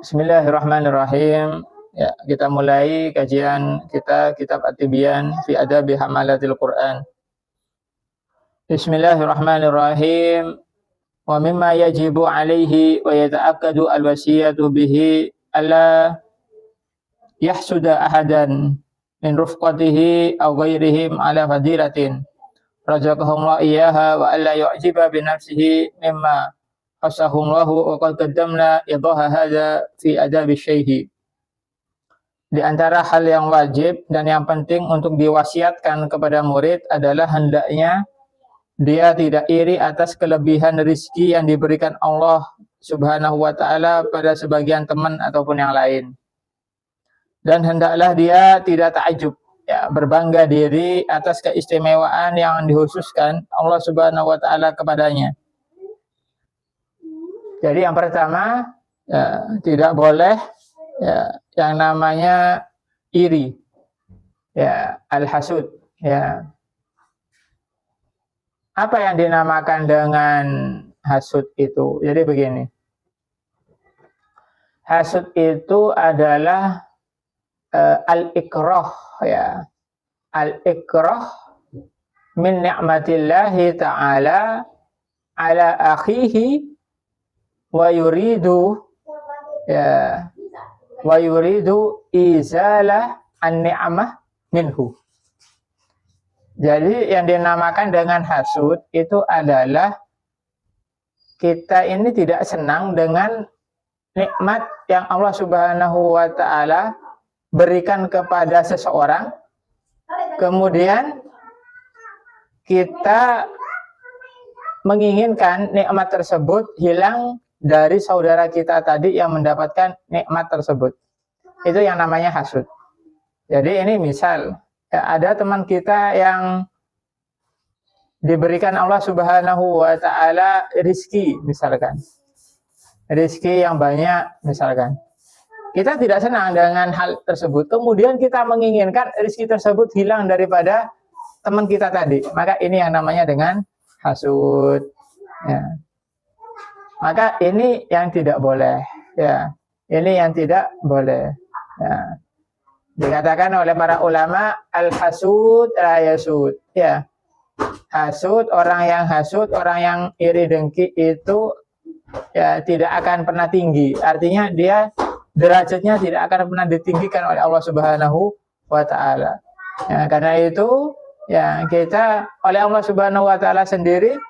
Bismillahirrahmanirrahim. Ya, kita mulai kajian kita kitab At-Tibyan fi Adabi Hamalatil Quran. Bismillahirrahmanirrahim. Wa mimma yajibu alaihi wa yata'akkadu al-wasiyatu bihi alla yahsuda ahadan min rufqatihi aw ghairihim ala fadilatin razaqahullahu iyyaha wa alla yu'jiba bi nafsihi mimma Asahumlahu wa qad qaddamna idaha hadza fi adabi syaihi. Di antara hal yang wajib dan yang penting untuk diwasiatkan kepada murid adalah hendaknya dia tidak iri atas kelebihan rezeki yang diberikan Allah Subhanahu wa taala pada sebagian teman ataupun yang lain. Dan hendaklah dia tidak takjub, ya, berbangga diri atas keistimewaan yang dikhususkan Allah Subhanahu wa taala kepadanya. Jadi yang pertama, ya, tidak boleh ya, yang namanya iri, ya, al-hasud. Ya. Apa yang dinamakan dengan hasud itu? Jadi begini, hasud itu adalah al-ikrah, ya, al-ikrah min ni'matillahi ta'ala ala akhihi wa yuridu izalah an-ni'mah minhu. Jadi yang dinamakan dengan hasud itu adalah kita ini tidak senang dengan nikmat yang Allah Subhanahu wa taala berikan kepada seseorang, kemudian kita menginginkan nikmat tersebut hilang dari saudara kita tadi yang mendapatkan nikmat tersebut. Itu yang namanya hasud. Jadi ini misal, ya, ada teman kita yang diberikan Allah Subhanahu wa taala rizki misalkan. Rizki yang banyak misalkan. Kita tidak senang dengan hal tersebut. Kemudian kita menginginkan rizki tersebut hilang daripada teman kita tadi. Maka ini yang namanya dengan hasud. Ya. Maka ini yang tidak boleh, ya. Ini yang tidak boleh. Ya. Dikatakan oleh para ulama al-hasud la yasud, ya. Hasud, orang yang hasud, orang yang iri dengki itu ya tidak akan pernah tinggi. Artinya dia derajatnya tidak akan pernah ditinggikan oleh Allah Subhanahu wa taala. Ya, karena itu ya kita oleh Allah Subhanahu wa taala sendiri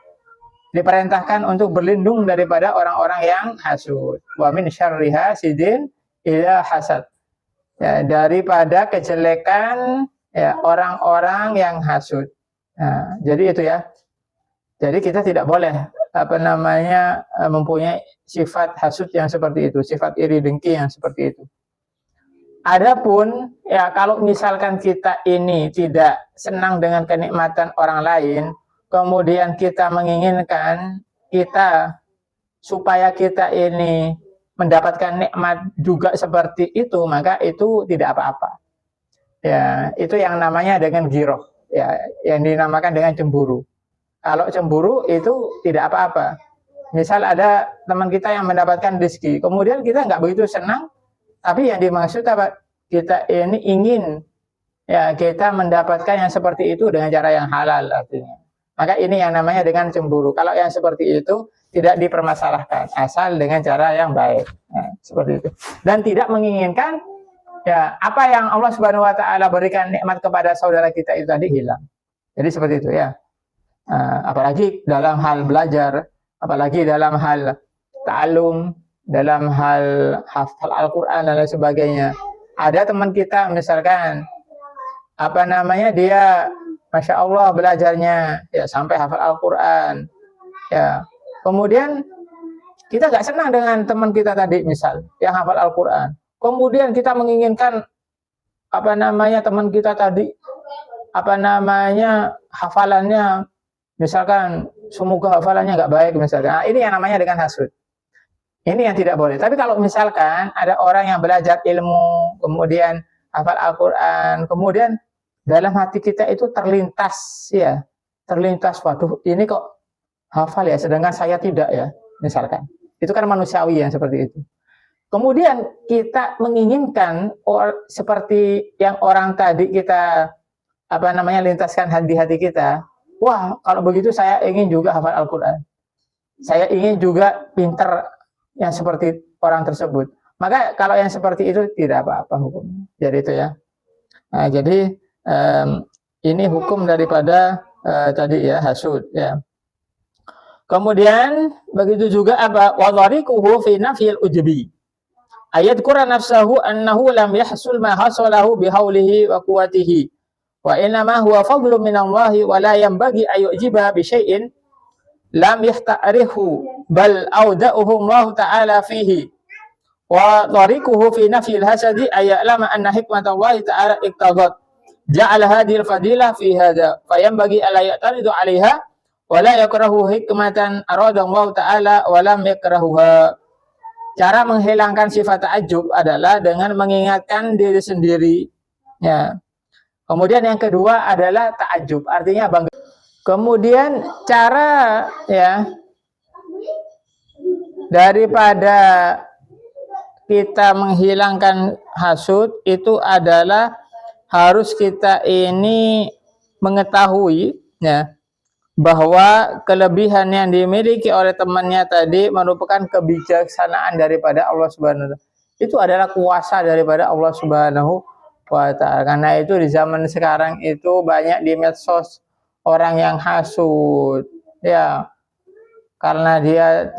diperintahkan untuk berlindung daripada orang-orang yang hasud. Wa min syarri hasidin idza hasad. Ya, daripada kejelekan ya orang-orang yang hasud. Nah, jadi itu ya. Jadi kita tidak boleh mempunyai sifat hasud yang seperti itu, sifat iri dengki yang seperti itu. Adapun ya kalau misalkan kita ini tidak senang dengan kenikmatan orang lain, kemudian kita menginginkan supaya kita ini mendapatkan nikmat juga seperti itu, maka itu tidak apa-apa. Ya, itu yang namanya dengan giroh, ya, yang dinamakan dengan cemburu. Kalau cemburu itu tidak apa-apa. Misal ada teman kita yang mendapatkan rezeki, kemudian kita nggak begitu senang, tapi yang dimaksud apa? Kita ini ingin ya kita mendapatkan yang seperti itu dengan cara yang halal artinya. Maka ini yang namanya dengan cemburu. Kalau yang seperti itu tidak dipermasalahkan, asal dengan cara yang baik. Nah, seperti itu. Dan tidak menginginkan ya apa yang Allah Subhanahu wa taala berikan nikmat kepada saudara kita itu tadi hilang. Jadi seperti itu ya. Apalagi dalam hal belajar, apalagi dalam hal ta'allum, dalam hal hafal Al-Qur'an dan lain sebagainya. Ada teman kita misalkan dia Masya Allah belajarnya ya sampai hafal Al-Quran ya. Kemudian kita nggak senang dengan teman kita tadi misal yang hafal Al-Quran. Kemudian kita menginginkan teman kita tadi hafalannya misalkan semoga hafalannya nggak baik misalkan. Nah, ini yang namanya dengan hasud. Ini yang tidak boleh. Tapi kalau misalkan ada orang yang belajar ilmu kemudian hafal Al-Quran, kemudian dalam hati kita itu terlintas, waduh ini kok hafal ya, sedangkan saya tidak ya, misalkan. Itu kan manusiawi yang seperti itu. Kemudian kita menginginkan seperti yang orang tadi kita lintaskan di hati kita. Wah, kalau begitu saya ingin juga hafal Al-Quran. Saya ingin juga pinter yang seperti orang tersebut. Maka kalau yang seperti itu tidak apa-apa hukumnya. Jadi itu ya. Nah, jadi ini hukum daripada tadi ya, hasud ya. Kemudian begitu juga apa? Wa dhariquhu fi nafyil ujbi. Ayat Quran nafsahu annahu lam yahsul ma hasalahu bihaulihi wa quwwatihi. Wa innama huwa fadlu minallahi wa la yanbaghi ayujiba bi syai'in lam yahta'rihu bal auda'uhu Allah ta'ala fihi. Wa dhariquhu fi nafyil hasadi aya'lama anna hikmatallahi ta'ala iqtadat ja'ala hadhil fadilah fi hadha fa yanbaghi alla ya'taridu 'alaiha wala yakrahu hikmatan aradallahu ta'ala walam yakrahuha. Cara menghilangkan sifat ta'ajub adalah dengan mengingatkan diri sendiri ya. Kemudian yang kedua adalah ta'ajub, artinya bangga. Kemudian cara ya daripada kita menghilangkan hasud itu adalah harus kita ini mengetahui ya bahwa kelebihan yang dimiliki oleh temannya tadi merupakan kebijaksanaan daripada Allah Subhanahu wa Ta'ala. Itu adalah kuasa daripada Allah Subhanahu wa Ta'ala. Karena itu di zaman sekarang itu banyak di medsos orang yang hasud ya, karena dia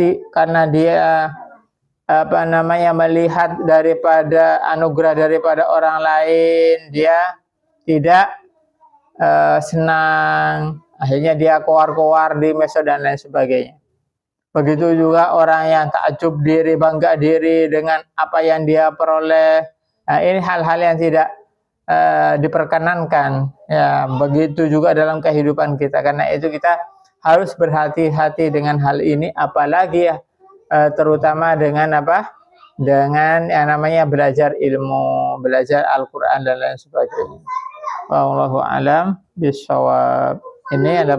melihat daripada anugerah daripada orang lain, dia tidak senang, akhirnya dia koar-koar di medsos dan lain sebagainya. Begitu juga orang yang takjub diri, bangga diri dengan apa yang dia peroleh. Nah, ini hal-hal yang tidak diperkenankan ya. Begitu juga dalam kehidupan kita. Karena itu kita harus berhati-hati dengan hal ini, apalagi ya terutama dengan dengan yang namanya belajar ilmu, belajar Al-Quran dan lain sebagainya. Wallahu a'lam bishawab. Ini ada